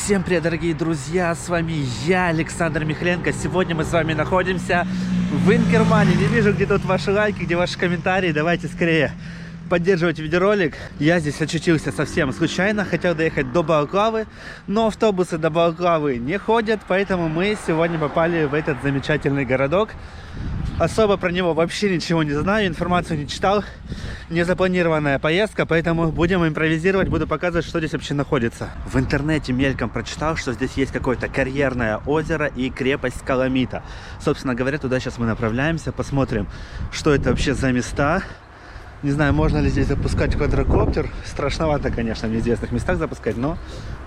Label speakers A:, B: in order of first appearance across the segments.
A: Всем привет, дорогие друзья, с вами я, Александр Михаленко. Сегодня мы с вами находимся в Инкермане. Не вижу, где тут ваши лайки, где ваши комментарии. Давайте скорее поддерживать видеоролик. Я здесь очутился совсем случайно, хотел доехать до Балаклавы, но автобусы до Балаклавы не ходят, поэтому мы сегодня попали в этот замечательный городок. Особо про него вообще ничего не знаю, информацию не читал, не запланированная поездка, поэтому будем импровизировать, буду показывать, что здесь вообще находится. В интернете мельком прочитал, что здесь есть какое-то карьерное озеро и крепость Каламита. Собственно говоря, туда сейчас мы направляемся, посмотрим, что это вообще за места. Не знаю, можно ли здесь запускать квадрокоптер. Страшновато, конечно, в неизвестных местах запускать, но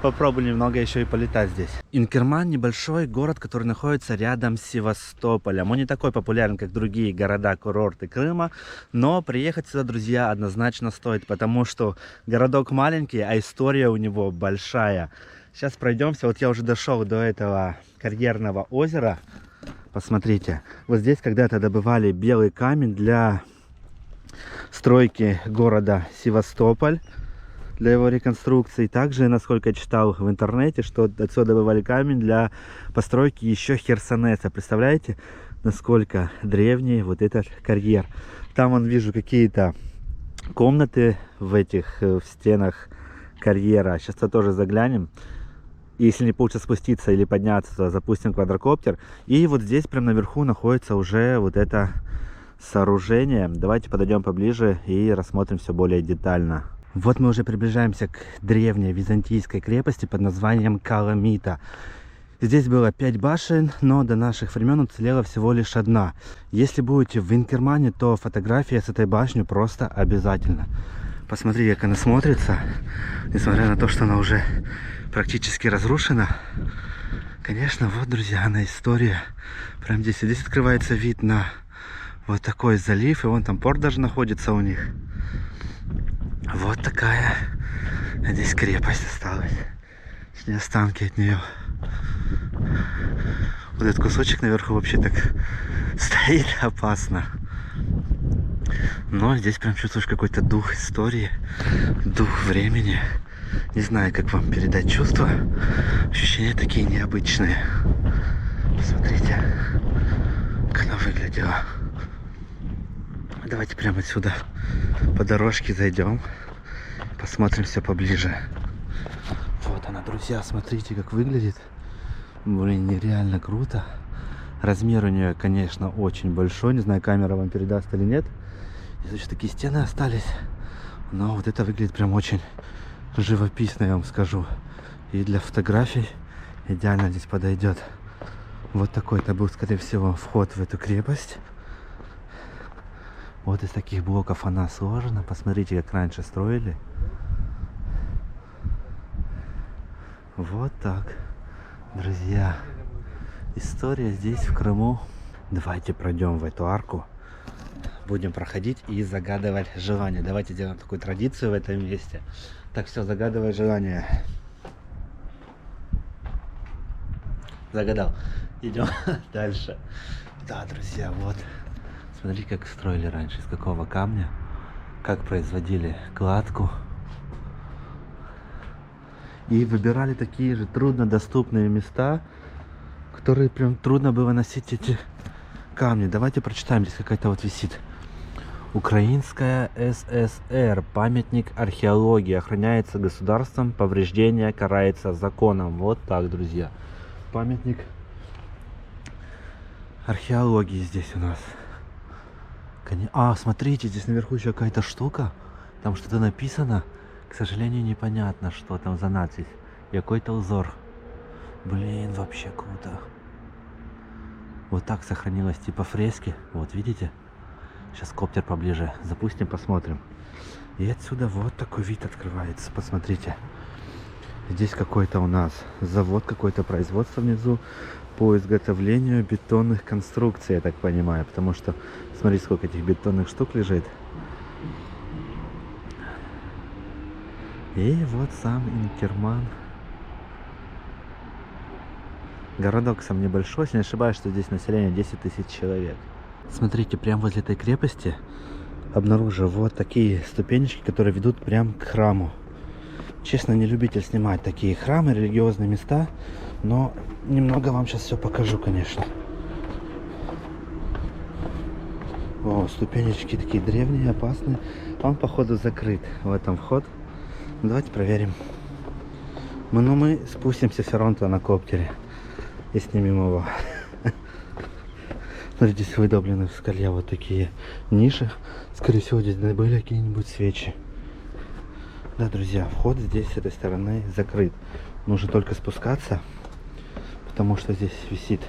A: попробую немного еще и полетать здесь. Инкерман — небольшой город, который находится рядом с Севастополем. Он не такой популярен, как другие города-курорты Крыма, но приехать сюда, друзья, однозначно стоит, потому что городок маленький, а история у него большая. Сейчас пройдемся. Вот я уже дошел до этого карьерного озера. Посмотрите, вот здесь когда-то добывали белый камень для стройки города Севастополь, для его реконструкции. Также, насколько я читал в интернете, что отсюда добывали камень для постройки еще Херсонеса. Представляете, насколько древний вот этот карьер. Там вон вижу какие-то комнаты в стенах карьера. Сейчас туда тоже заглянем. Если не получится спуститься или подняться, то запустим квадрокоптер. И вот здесь прям наверху находится уже вот это сооружение. Давайте подойдем поближе и рассмотрим все более детально. Вот мы уже приближаемся к древней византийской крепости под названием Каламита. Здесь было 5 башен, но до наших времен уцелела всего лишь одна. Если будете в Инкермане, то фотография с этой башней просто обязательно. Посмотрите, как она смотрится, несмотря на то, что она уже практически разрушена. Конечно, вот, друзья, она история. Прям здесь открывается вид на вот такой залив, и вон там порт даже находится у них. Вот такая здесь крепость осталась. Точнее, останки от нее. Вот этот кусочек наверху вообще так стоит опасно. Но здесь прям чувствуешь какой-то дух истории, дух времени. Не знаю, как вам передать чувства. Ощущения такие необычные. Посмотрите, как она выглядела. Давайте прямо отсюда по дорожке зайдем, посмотрим все поближе. Вот она, друзья, смотрите, как выглядит. Блин, нереально круто. Размер у нее, конечно, очень большой. Не знаю, камера вам передаст или нет. Здесь еще такие стены остались. Но вот это выглядит прям очень живописно, я вам скажу. И для фотографий идеально здесь подойдет. Вот такой-то был, скорее всего, вход в эту крепость. Вот из таких блоков она сложена. Посмотрите, как раньше строили. Вот так, друзья. История здесь, в Крыму. Давайте пройдем в эту арку. Будем проходить и загадывать желание. Давайте сделаем такую традицию в этом месте. Так, все, загадывай желание. Загадал. Идем дальше. Да, друзья, вот. Смотри, как строили раньше, из какого камня, как производили кладку. И выбирали такие же труднодоступные места, которые прям трудно было носить эти камни. Давайте прочитаем, здесь какая-то вот висит. Украинская ССР. Памятник археологии. Охраняется государством, повреждение карается законом. Вот так, друзья. Памятник археологии здесь у нас. А, смотрите, здесь наверху еще какая-то штука. Там что-то написано. К сожалению, непонятно, что там за надпись. И какой-то узор. Блин, вообще круто. Вот так сохранилось типа фрески. Вот, видите? Сейчас коптер поближе запустим, посмотрим. И отсюда вот такой вид открывается. Посмотрите. Здесь какой-то у нас завод, какое-то производство внизу по изготовлению бетонных конструкций, я так понимаю. Потому что, смотрите, сколько этих бетонных штук лежит. И вот сам Инкерман. Городок сам небольшой, если не ошибаюсь, что здесь население 10 тысяч человек. Смотрите, прямо возле этой крепости обнаружил вот такие ступенечки, которые ведут прямо к храму. Честно, не любитель снимать такие храмы, религиозные места, но немного вам сейчас все покажу, конечно. О, ступенечки такие древние, опасные. Он, походу, закрыт. В этом вход. Давайте проверим. Но мы спустимся все равно на коптере и снимем его. Смотрите, здесь выдолблены в скале вот такие ниши. Скорее всего, здесь были какие-нибудь свечи. Да, друзья, вход здесь с этой стороны закрыт. Нужно только спускаться, потому что здесь висит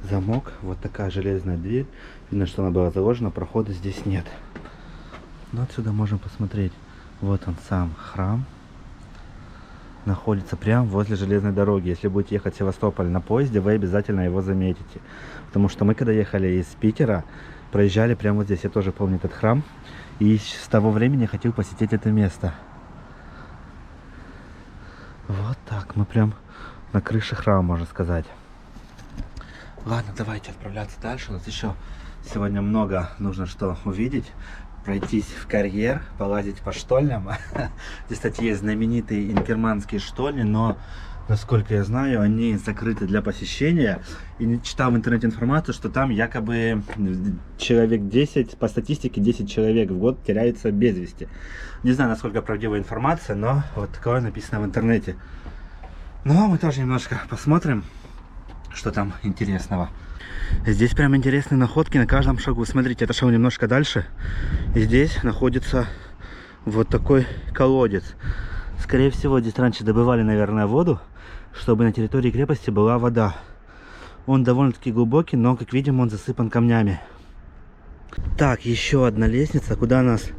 A: замок. Вот такая железная дверь. Видно, что она была заложена, прохода здесь нет. Но отсюда можем посмотреть. Вот он сам храм. Находится прямо возле железной дороги. Если будете ехать в Севастополь на поезде, вы обязательно его заметите. Потому что мы, когда ехали из Питера, проезжали прямо вот здесь. Я тоже помню этот храм. И с того времени я хотел посетить это место. Вот так. Мы прям на крыше храма, можно сказать. Ладно, давайте отправляться дальше. У нас еще сегодня много нужно что увидеть. Пройтись в карьер, полазить по штольням. Здесь, кстати, есть знаменитые инкерманские штольни, но, насколько я знаю, они закрыты для посещения. И читал в интернете информацию, что там якобы человек 10, по статистике 10 человек в год теряются без вести. Не знаю, насколько правдивая информация, но вот такое написано в интернете. Но мы тоже немножко посмотрим, что там интересного. Здесь прям интересные находки на каждом шагу. Смотрите, это шел немножко дальше. И здесь находится вот такой колодец. Скорее всего, здесь раньше добывали, наверное, воду, чтобы на территории крепости была вода. Он довольно-таки глубокий, но, как видим, он засыпан камнями. Так, еще одна лестница. Куда нас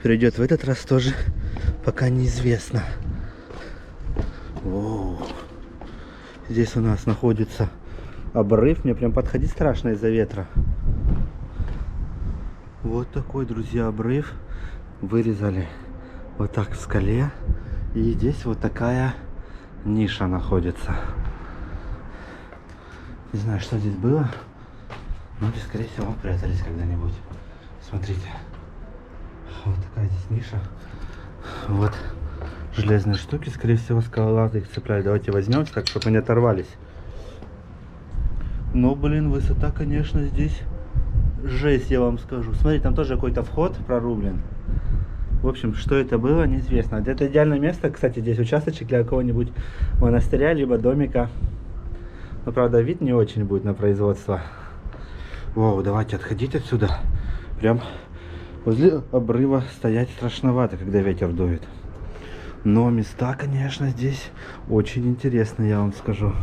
A: приведет в этот раз, тоже пока неизвестно. Воу. Здесь у нас находится обрыв. Мне прям подходить страшно из-за ветра. Вот такой, друзья, обрыв. Вырезали вот так в скале. И здесь вот такая ниша находится. Не знаю, что здесь было. Но здесь, скорее всего, прятались когда-нибудь. Смотрите. Вот такая здесь ниша. Вот железные штуки, скорее всего, скалолазы их цепляют. Давайте возьмем так, чтобы они оторвались. Но, блин, высота, конечно, здесь жесть, я вам скажу. Смотрите, там тоже какой-то вход прорублен. В общем, что это было, неизвестно. Это идеальное место, кстати, здесь участочек для какого-нибудь монастыря, либо домика. Но, правда, вид не очень будет на производство. Воу, давайте отходить отсюда. Прям возле обрыва стоять страшновато, когда ветер дует. Но места, конечно, здесь очень интересные, я вам скажу.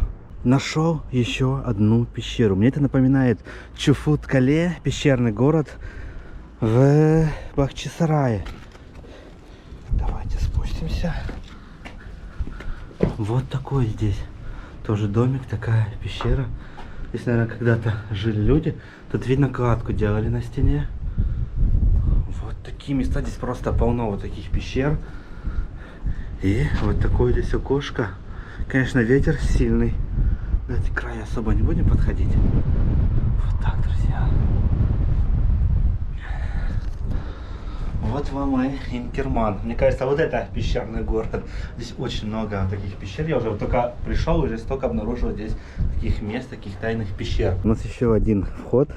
A: Нашел еще одну пещеру. Мне это напоминает Чуфут-Кале, пещерный город в Бахчисарае. Давайте спустимся. Вот такой здесь тоже домик, такая пещера. Здесь, наверное, когда-то жили люди. Тут видно, кладку делали на стене. Вот такие места. Здесь просто полно вот таких пещер. И вот такое здесь окошко. Конечно, ветер сильный. На эти края особо не будем подходить. Вот так, друзья. Вот вам и Инкерман. Мне кажется, вот это пещерный город. Здесь очень много таких пещер. Я уже вот только пришел, уже столько обнаружил здесь таких мест, таких тайных пещер. У нас еще один вход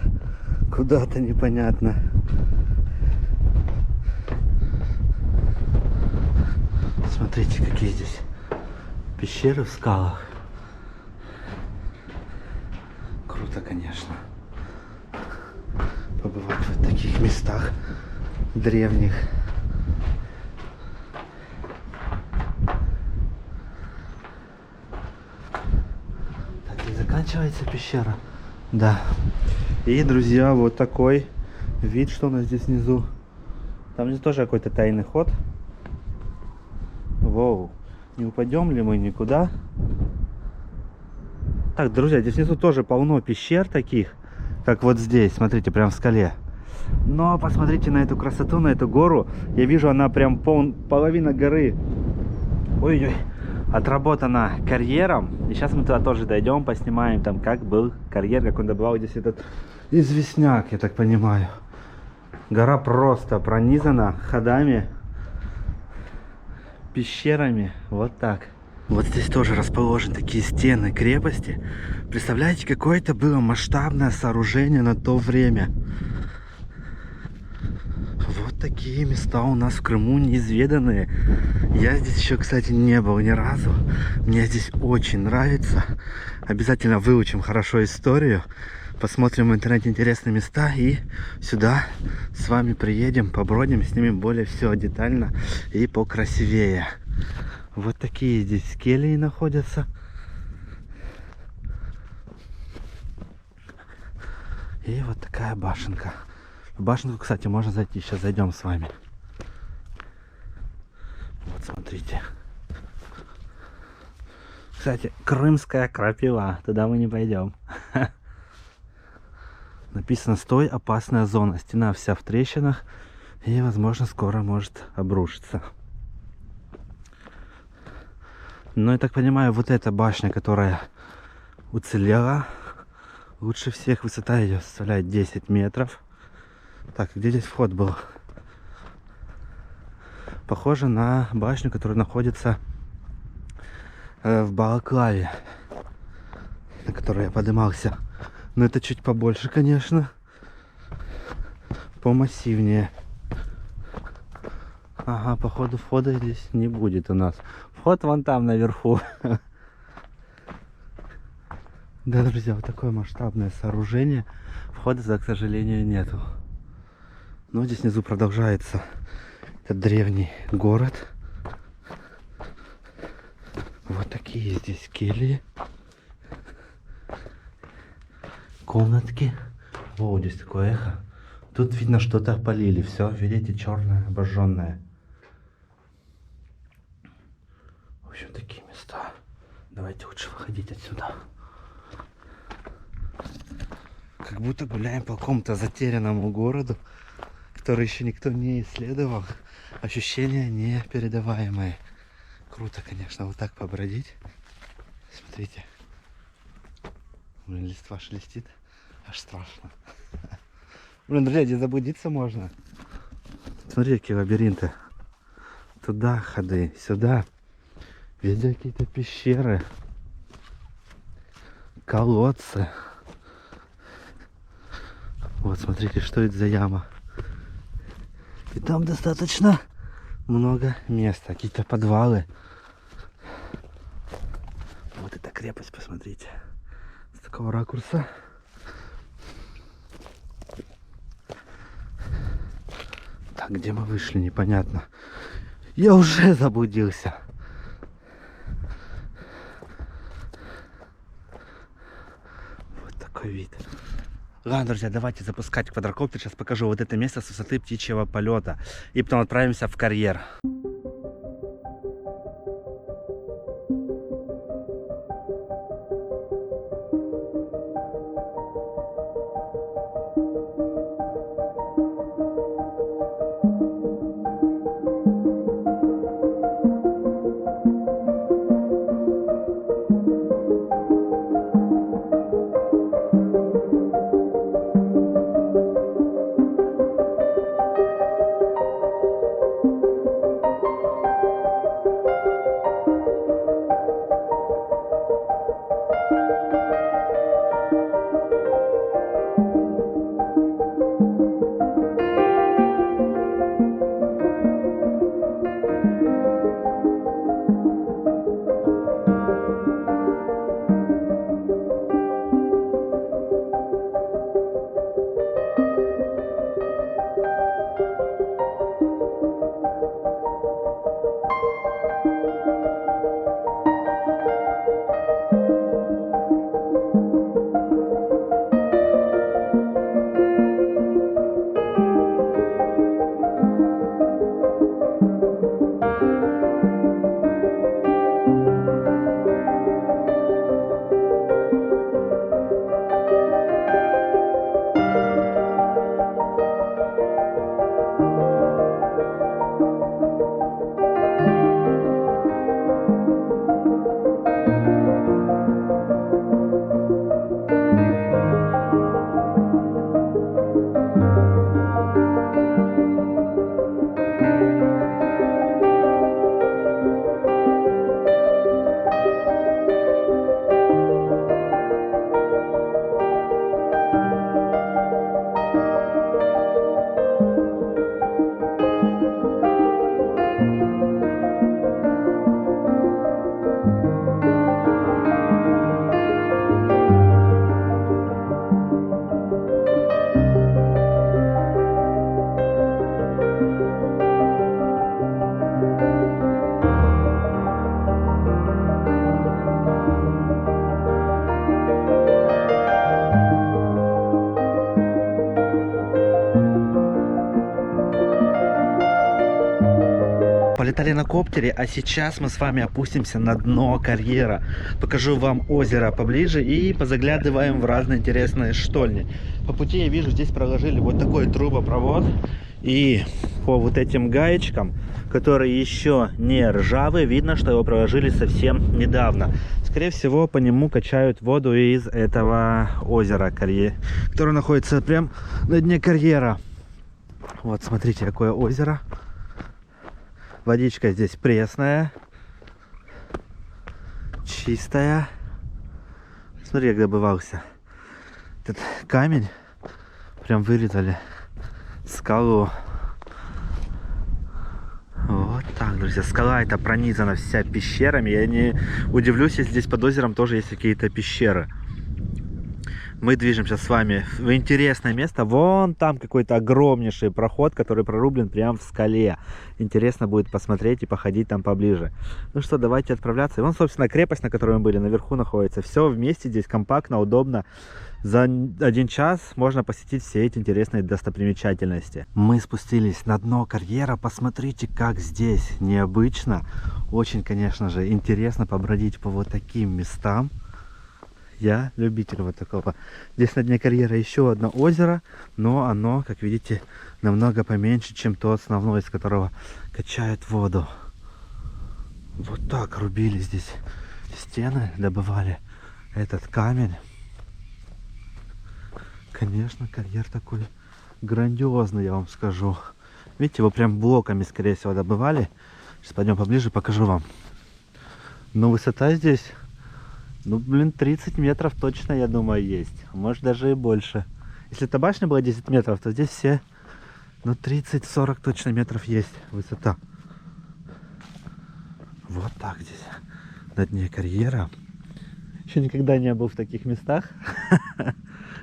A: куда-то непонятно. Смотрите, какие здесь пещеры в скалах. Круто, конечно, побывать в таких местах древних. Так, и заканчивается пещера. Да. И, друзья, вот такой вид, что у нас здесь внизу. Там здесь тоже какой-то тайный ход. Воу. Не упадем ли мы никуда? Так, друзья, здесь внизу тоже полно пещер таких, как вот здесь, смотрите, прям в скале. Но посмотрите на эту красоту, на эту гору. Я вижу, она прям половина горы. Ой-ой, отработана карьером. И сейчас мы туда тоже дойдем, поснимаем там, как был карьер, как он добывал здесь этот известняк, я так понимаю. Гора просто пронизана ходами. пещерами. Вот так. Вот здесь тоже расположены такие стены крепости. Представляете, какое это было масштабное сооружение на то время. Вот такие места у нас в Крыму неизведанные. Я здесь еще, кстати, не был ни разу. Мне здесь очень нравится. Обязательно выучим хорошо историю. Посмотрим в интернете интересные места и сюда с вами приедем, побродим, снимем более все детально и покрасивее. Вот такие здесь келии находятся. И вот такая башенка. В башенку, кстати, можно зайти. Сейчас зайдем с вами. Вот смотрите. Кстати, крымская крапива. Туда мы не пойдем. Написано: стой, опасная зона. Стена вся в трещинах и, возможно, скоро может обрушиться. Но я так понимаю, вот эта башня, которая уцелела, лучше всех. Высота ее составляет 10 метров. Так, где здесь вход был? Похоже на башню, которая находится в Балаклаве, на которой я поднимался. Но это чуть побольше, конечно. Помассивнее. Ага, походу входа здесь не будет у нас. Вход вон там наверху. Да, друзья, вот такое масштабное сооружение. Входа, к сожалению, нету. Но здесь внизу продолжается этот древний город. Вот такие здесь кельи. Комнатки. О, здесь такое эхо. Тут видно, что-то опалили. Все, видите, черное, обожженное. В общем, такие места. Давайте лучше выходить отсюда. Как будто гуляем по какому-то затерянному городу, который еще никто не исследовал. Ощущения непередаваемые. Круто, конечно, вот так побродить. Смотрите. Блин, листва шелестит. Аж страшно. Блин, друзья, здесь заблудиться можно. Смотри, какие лабиринты. Туда ходы, сюда. Везде какие-то пещеры. Колодцы. Вот, смотрите, что это за яма. И там достаточно много места. Какие-то подвалы. Вот эта крепость, посмотрите. С такого ракурса. Так, где мы вышли, непонятно. Я уже заблудился. Вот такой вид. Ладно, друзья, давайте запускать квадрокоптер. Сейчас покажу вот это место с высоты птичьего полета. И потом отправимся в карьер. полетали на коптере, а сейчас мы с вами опустимся на дно карьера. Покажу вам озеро поближе и позаглядываем в разные интересные штольни. По пути я вижу, здесь проложили вот такой трубопровод. И по вот этим гаечкам, которые еще не ржавые, видно, что его проложили совсем недавно. Скорее всего, по нему качают воду из этого озера, которое находится прям на дне карьера. Вот, смотрите, какое озеро. Водичка здесь пресная, чистая. Смотри, как добывался. Этот камень прям вырезали, скалу. Вот так, друзья. Скала эта пронизана вся пещерами. Я не удивлюсь, если здесь под озером тоже есть какие-то пещеры. Мы движемся с вами в интересное место. Вон там какой-то огромнейший проход, который прорублен прямо в скале. Интересно будет посмотреть и походить там поближе. Ну что, давайте отправляться. И вон, собственно, крепость, на которой мы были, наверху находится. Все вместе здесь компактно, удобно. За 1 час можно посетить все эти интересные достопримечательности. Мы спустились на дно карьера. Посмотрите, как здесь необычно. Очень, конечно же, интересно побродить по вот таким местам. Я любитель вот такого. Здесь на дне карьера еще одно озеро, но оно, как видите, намного поменьше, чем то основное, из которого качают воду. Вот так рубили здесь стены, добывали этот камень. Конечно, карьер такой грандиозный, я вам скажу. Видите, его прям блоками, скорее всего, добывали. Сейчас пойдем поближе, покажу вам. Но высота здесь... Ну, блин, 30 метров точно, я думаю, есть. Может, даже и больше. Если эта башня была 10 метров, то здесь все, ну, 30-40 точно метров есть высота. Вот так здесь, на дне карьера. Еще никогда не был в таких местах.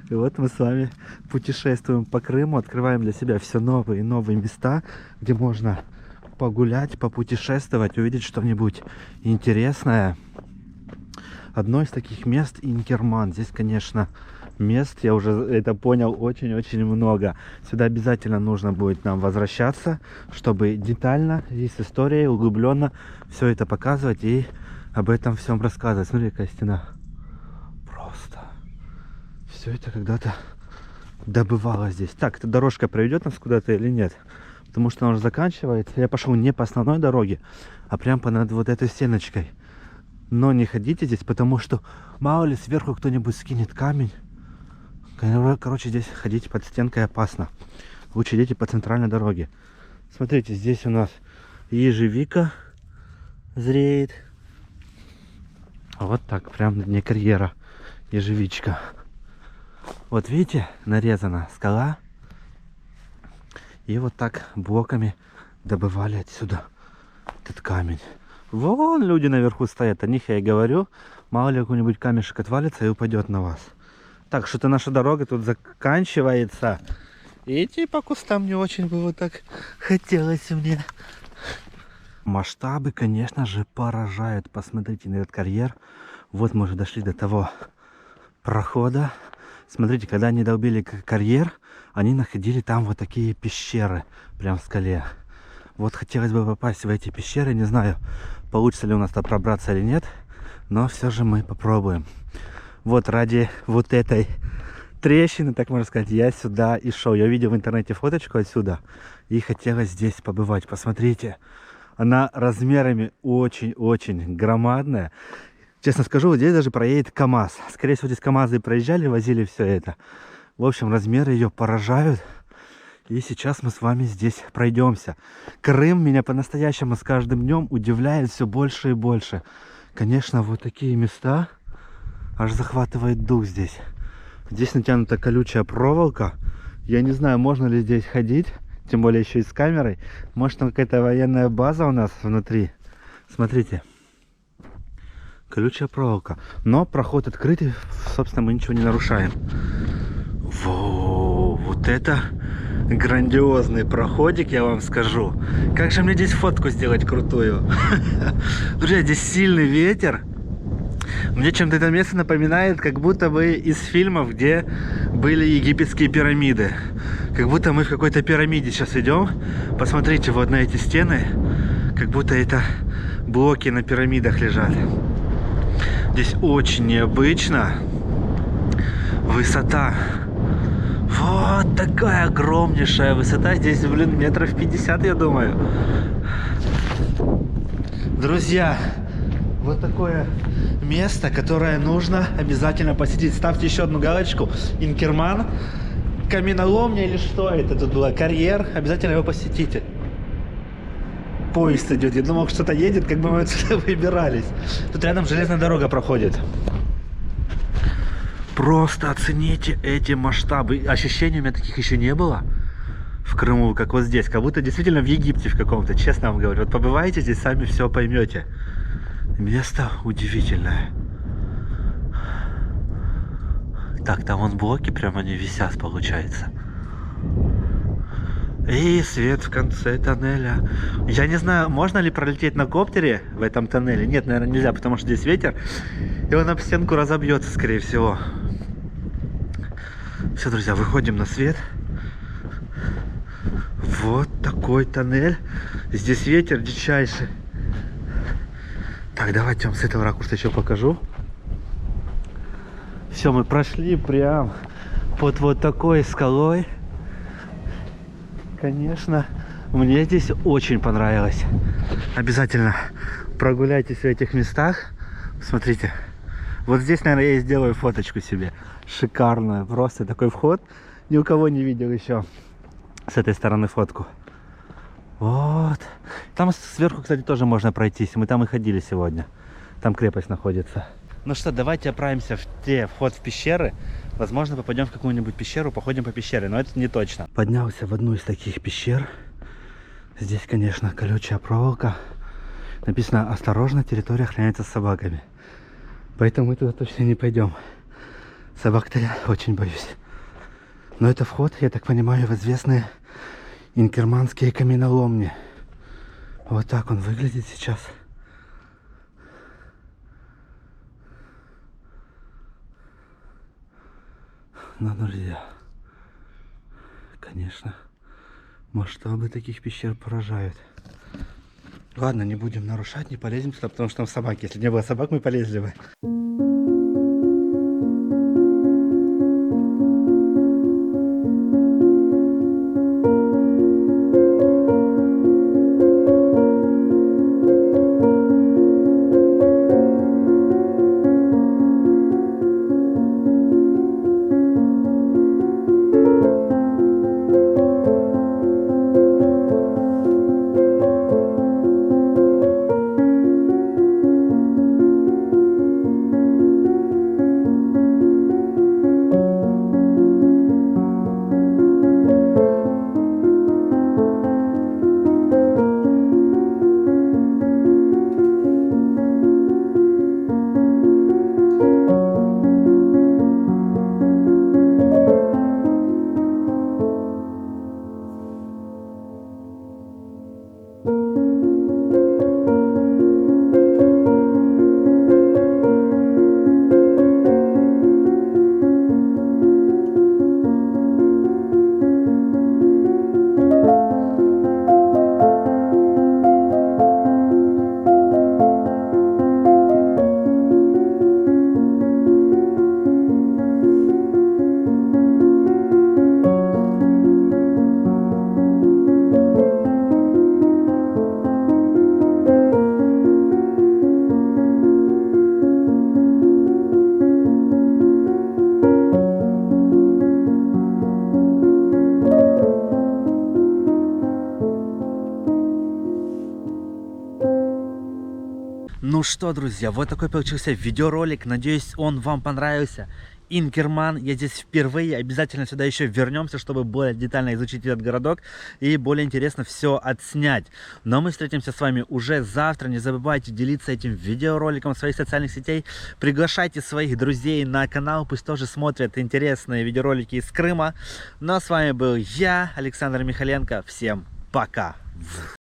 A: И вот мы с вами путешествуем по Крыму, открываем для себя все новые и новые места, где можно погулять, попутешествовать, увидеть что-нибудь интересное. Одно из таких мест Инкерман. Здесь, конечно, мест, я уже это понял, очень-очень много. Сюда обязательно нужно будет нам возвращаться, чтобы детально и с историей углубленно все это показывать и об этом всем рассказывать. Смотри, какая стена. Просто. Все это когда-то добывалось здесь. Так, эта дорожка проведет нас куда-то или нет? Потому что она уже заканчивается. Я пошел не по основной дороге, а прям по над вот этой стеночкой. Но не ходите здесь, потому что мало ли сверху кто-нибудь скинет камень. Короче, здесь ходить под стенкой опасно. Лучше идите по центральной дороге. Смотрите, здесь у нас ежевика зреет. Вот так, прям на дне карьера ежевичка. Вот видите, нарезана скала. И вот так блоками добывали отсюда этот камень. Вон люди наверху стоят, о них я и говорю. Мало ли какой-нибудь камешек отвалится и упадет на вас. Так, что-то наша дорога тут заканчивается. И идти по кустам не очень было так хотелось мне. Масштабы, конечно же, поражают. Посмотрите на этот карьер. Вот мы уже дошли до того прохода. Смотрите, когда они долбили карьер, они находили там вот такие пещеры, прям в скале. Вот хотелось бы попасть в эти пещеры, не знаю, получится ли у нас там пробраться или нет, но все же мы попробуем. Вот ради вот этой трещины, так можно сказать, я сюда и шел. Я видел в интернете фоточку отсюда и хотелось здесь побывать. Посмотрите, она размерами очень-очень громадная. Честно скажу, вот здесь даже проедет КАМАЗ. Скорее всего, здесь КАМАЗы проезжали, возили все это. В общем, размеры ее поражают. И сейчас мы с вами здесь пройдемся. Крым меня по-настоящему с каждым днем удивляет все больше и больше. Конечно, вот такие места аж захватывает дух здесь. Здесь натянута колючая проволока. Я не знаю, можно ли здесь ходить, тем более еще и с камерой. Может, там какая-то военная база у нас внутри. Смотрите. Колючая проволока. Но проход открытый, собственно, мы ничего не нарушаем. Воу, вот это грандиозный проходик, я вам скажу. Как же мне здесь фотку сделать крутую. Друзья, здесь сильный ветер. Мне чем-то это место напоминает, как будто бы из фильмов, где были египетские пирамиды. Как будто мы в какой-то пирамиде сейчас идем. Посмотрите вот на эти стены. Как будто это блоки на пирамидах лежат. Здесь очень необычно. Высота. Вот такая огромнейшая высота. Здесь, блин, метров 50, я думаю. Друзья, вот такое место, которое нужно обязательно посетить. Ставьте еще одну галочку. Инкерман. Каменоломня или что это тут было? Карьер. Обязательно его посетите. Поезд идет. Я думал, что-то едет, как бы мы отсюда выбирались. Тут рядом железная дорога проходит. Просто оцените эти масштабы. Ощущений у меня таких еще не было в Крыму, как вот здесь. Как будто действительно в Египте в каком-то, честно вам говорю. Вот побывайте здесь, сами все поймете. Место удивительное. Так, там вон блоки прямо они висят, получается. И свет в конце тоннеля. Я не знаю, можно ли пролететь на коптере в этом тоннеле. Нет, наверное, нельзя, потому что здесь ветер. И он об стенку разобьется, скорее всего. Все, друзья, выходим на свет. Вот такой тоннель. Здесь ветер дичайший. Так, давайте вам с этого ракурса еще покажу. Все, мы прошли прям под вот такой скалой. Конечно, мне здесь очень понравилось. Обязательно прогуляйтесь в этих местах. Смотрите, вот здесь, наверное, я и сделаю фоточку себе. Шикарную, просто такой вход. Ни у кого не видел еще с этой стороны фотку. Вот. Там сверху, кстати, тоже можно пройтись. Мы там и ходили сегодня. Там крепость находится. Ну что, давайте отправимся в вход в пещеры. Возможно, попадем в какую-нибудь пещеру, походим по пещере, но это не точно. Поднялся в одну из таких пещер. Здесь, конечно, колючая проволока. Написано: осторожно, территория охраняется собаками. Поэтому мы туда точно не пойдем. Собак-то я очень боюсь. Но это вход, я так понимаю, в известные инкерманские каменоломни. Вот так он выглядит сейчас. Ну, друзья, конечно, масштабы таких пещер поражают. Ладно, не будем нарушать, не полезем сюда, потому что там собаки. Если не было собак, мы полезли бы. Ну что, друзья, вот такой получился видеоролик. Надеюсь, он вам понравился. Инкерман, я здесь впервые. Обязательно сюда еще вернемся, чтобы более детально изучить этот городок и более интересно все отснять. Но мы встретимся с вами уже завтра. Не забывайте делиться этим видеороликом в своих социальных сетей. Приглашайте своих друзей на канал, пусть тоже смотрят интересные видеоролики из Крыма. Ну а с вами был я, Александр Михаленко. Всем пока!